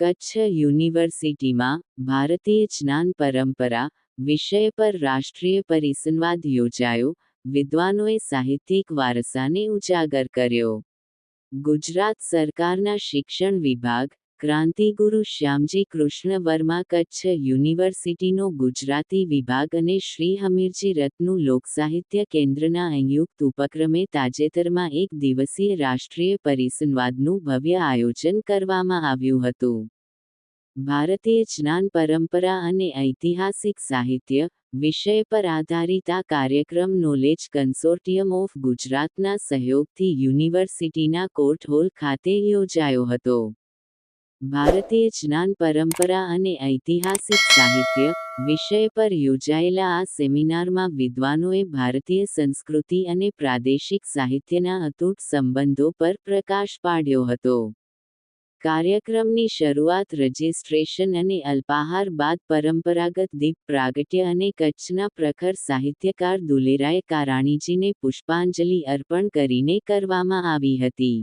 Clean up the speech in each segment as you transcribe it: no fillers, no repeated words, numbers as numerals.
કચ્છ યુનિવર્સિટીમાં ભારતીય જ્ઞાન પરંપરા વિષય પર રાષ્ટ્રીય પરિસંવાદ યોજાયો. વિદ્વાનોએ સાહિત્યિક વારસાને ઉજાગર કર્યો. ગુજરાત સરકારના શિક્ષણ વિભાગ, ક્રાંતિગુરુ શ્યામજી કૃષ્ણ વર્મા કચ્છ યુનિવર્સિટીનો ગુજરાતી વિભાગ અને શ્રી હમીરજી રત્નું લોકસાહિત્ય કેન્દ્રના સંયુક્ત ઉપક્રમે તાજેતરમાં એક દિવસીય રાષ્ટ્રીય પરિસંવાદનું ભવ્ય આયોજન કરવામાં આવ્યું હતું. ભારતીય જ્ઞાન પરંપરા અને ઐતિહાસિક સાહિત્ય વિષય પર આધારિત આ કાર્યક્રમ નોલેજ કન્સોર્ટિયમ ઓફ ગુજરાતના સહયોગથી યુનિવર્સિટીના કોર્ટ હોલ ખાતે યોજાયો હતો. ભારતીય જ્ઞાન પરંપરા અને ઐતિહાસિક સાહિત્ય વિષય પર યોજાયેલા આ સેમિનારમાં વિદ્વાનોએ ભારતીય સંસ્કૃતિ અને પ્રાદેશિક સાહિત્યના અતૂટ સંબંધો પર પ્રકાશ પાડ્યો હતો. કાર્યક્રમની શરૂઆત રજિસ્ટ્રેશન અને અલ્પાહાર બાદ પરંપરાગત દીપ પ્રાગટ્ય અને કચ્છના પ્રખર સાહિત્યકાર દુલેરાય કારાણીજીને પુષ્પાંજલિ અર્પણ કરીને કરવામાં આવી હતી.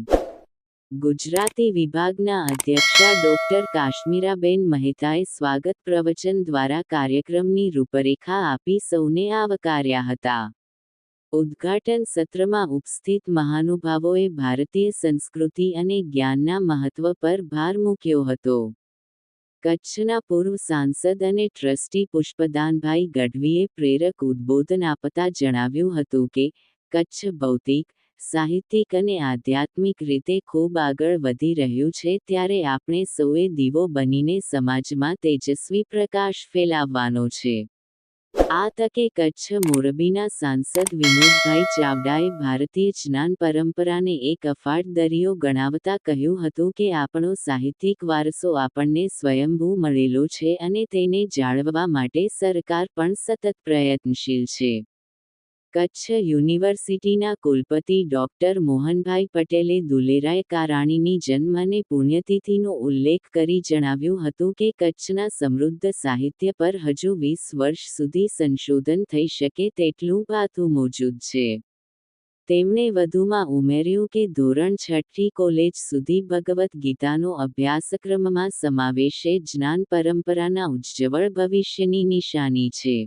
ગુજરાતી વિભાગના અધ્યક્ષા ડોક્ટર કાશ્મીરાબેન મહેતાએ સ્વાગત પ્રવચન દ્વારા કાર્યક્રમની રૂપરેખા આપી સૌને આવકાર્યા હતા. ઉદ્ઘાટન સત્રમાં ઉપસ્થિત મહાનુભાવોએ ભારતીય સંસ્કૃતિ અને જ્ઞાનના મહત્વ પર ભાર મૂક્યો હતો. કચ્છના પૂર્વ સાંસદ અને ટ્રસ્ટી પુષ્પદાનભાઈ ગઢવીએ પ્રેરક ઉદ્બોધન આપતા જણાવ્યું હતું કે, કચ્છ ભૌતિક, સાહિત્યિક અને આધ્યાત્મિક રીતે ખૂબ આગળ વધી રહ્યું છે ત્યારે આપણે સૌએ દીવો બનીને સમાજમાં તેજસ્વી પ્રકાશ ફેલાવવાનો છે. આ તકે કચ્છ મોરબીના સાંસદ વિનોદભાઈ ચાવડાએ ભારતીય જ્ઞાન પરંપરાને એક અફાટ દરિયો ગણાવતા કહ્યું હતું કે આપણો સાહિત્યિક વારસો આપણને સ્વયંભૂ મળેલો છે અને તેને જાળવવા માટે સરકાર પણ સતત પ્રયત્નશીલ છે. કચ્છ યુનિવર્સિટીના કુલપતિ ડોક્ટર મોહનભાઈ પટેલે દુલેરાય કારાણીની જન્મ અને પુણ્યતિથિનો ઉલ્લેખ કરી જણાવ્યું હતું કે કચ્છના સમૃદ્ધ સાહિત્ય પર હજુ 20 વર્ષ સુધી સંશોધન થઈ શકે તેટલું પાતું મોજૂદ છે. તેમણે વધુમાં ઉમેર્યું કે ધોરણ 6 થી કોલેજ સુધી ભગવદ્ ગીતાનો અભ્યાસક્રમમાં સમાવેશે જ્ઞાન પરંપરાના ઉજ્જવળ ભવિષ્યની નિશાની છે.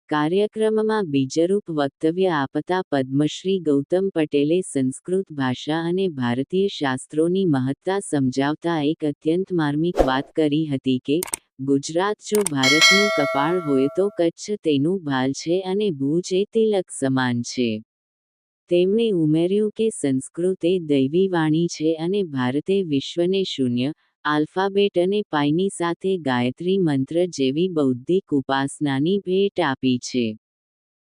કાર્યક્રમમાં બીજરૂપ વક્તવ્ય આપતા પદ્મશ્રી ગૌતમ પટેલે સંસ્કૃત ભાષા અને ભારતીય શાસ્ત્રોની મહત્તા સમજાવતા એક અત્યંત માર્મિક વાત કરી હતી કે, ગુજરાત જો ભારતનું કપાળ હોય તો કચ્છ તેનું ભાલ છે અને ભુજ એ તિલક સમાન છે. તેમણે ઉમેર્યું કે સંસ્કૃત એ દૈવી વાણી છે અને ભારતે વિશ્વને શૂન્ય, આલ્ફાબેટ અને પાઈની સાથે ગાયત્રી મંત્ર જેવી બૌદ્ધિક ઉપાસનાની ભેટ આપી છે.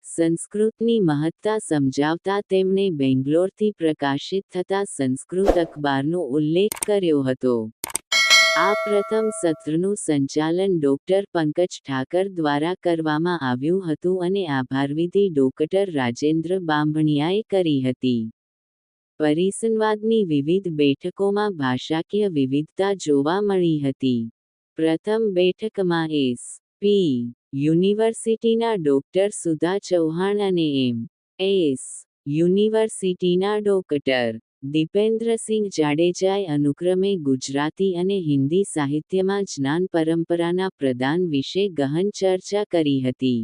સંસ્કૃતની મહત્તા સમજાવતા તેમણે બેંગ્લોરથી પ્રકાશિત થતા સંસ્કૃત અખબારનો ઉલ્લેખ કર્યો હતો. આ પ્રથમ સત્રનું સંચાલન ડોક્ટર પંકજ ઠાકર દ્વારા કરવામાં આવ્યું હતું અને આભારવિધિ ડોક્ટર રાજેન્દ્ર બાંભણિયાએ કરી હતી. પરિસંવાદની વિવિધ બેઠકોમાં ભાષાકીય વિવિધતા જોવા મળી હતી. પ્રથમ બેઠકમાં એસ.પી. યુનિવર્સિટીના ડોક્ટર સુધા ચૌહાણ અને એમ.એસ. યુનિવર્સિટીના ડોક્ટર દીપેન્દ્રસિંહ જાડેજાએ અનુક્રમે ગુજરાતી અને હિન્દી સાહિત્યમાં જ્ઞાન પરંપરાના પ્રદાન વિશે ગહન ચર્ચા કરી હતી.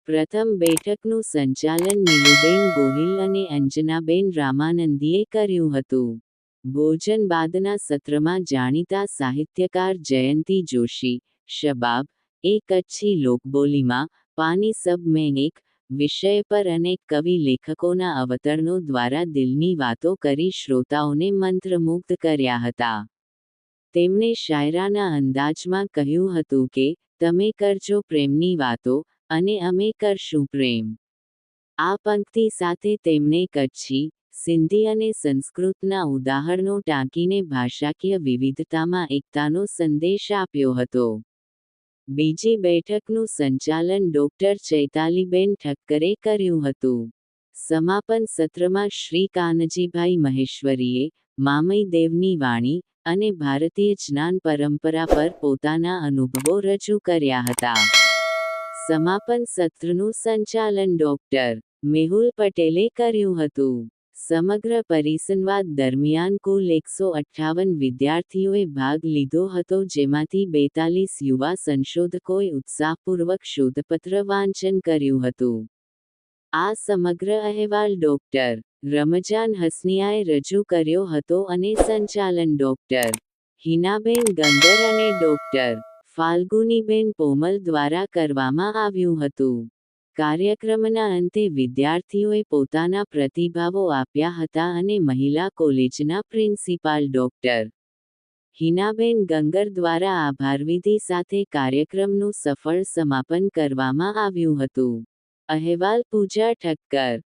પ્રથમ બેઠકનું સંચાલન નીલુબેન ગોહિલ અને અંજનાબેન રામાનંદીએ કર્યું હતું. ભોજન બાદના સત્રમાં જાણીતા સાહિત્યકાર જયંતી જોશી, શબાબ એ કચ્છી લોકબોલીમાં પાની સબ મેં એક વિષય પર અનેક કવિ લેખકોના અવતરણો દ્વારા દિલની વાતો કરી શ્રોતાઓને મંત્રમુગ્ધ કર્યા હતા. તેમણે શાયરાના અંદાજમાં કહ્યું હતું કે, તમે કરજો પ્રેમની વાતો અને અમે કરશું પ્રેમ. આ પંક્તિ સાથે તેમણે કચ્છી, સિંધી અને સંસ્કૃતના ઉદાહરણો ટાંકીને ભાષાકીય વિવિધતામાં એકતાનો સંદેશ આપ્યો હતો. બીજી બેઠકનું સંચાલન ડોક્ટર ચૈતાલીબેન ઠક્કરે કર્યું હતું. સમાપન સત્રમાં શ્રી કાનજીભાઈ મહેશ્વરીએ મામઈ દેવની વાણી અને ભારતીય જ્ઞાન પરંપરા પર પોતાના અનુભવો રજૂ કર્યા હતા. સમાપન સત્રનું સંચાલન ડોક્ટર મેહુલ પટેલે કર્યું હતું. સમગ્ર પરિસંવાદ દરમિયાન કુલ 158 વિદ્યાર્થીઓએ ભાગ લીધો હતો, જેમાંથી 42 યુવા સંશોધકોએ ઉત્સાહપૂર્વક શોધપત્ર વાંચન કર્યું હતું. આ સમગ્ર અહેવાલ ડોક્ટર. રમજાન હસનિયાએ રજૂ કર્યો હતો અને સંચાલન ડોક્ટર. હિનાબેન ગંગર અને ડોક્ટર. ફાલ્ગુનીબેન પોમલ દ્વારા કરવામાં આવ્યું હતું. કાર્યક્રમના અંતે વિદ્યાર્થીઓએ પોતાના પ્રતિભાવો આપ્યા હતા અને મહિલા કોલેજના પ્રિન્સિપાલ ડોક્ટર. હિનાબેન ગંગર દ્વારા આભારવિધિ સાથે કાર્યક્રમનું સફળ સમાપન કરવામાં આવ્યું હતું. અહેવાલ પૂજા ઠક્કર.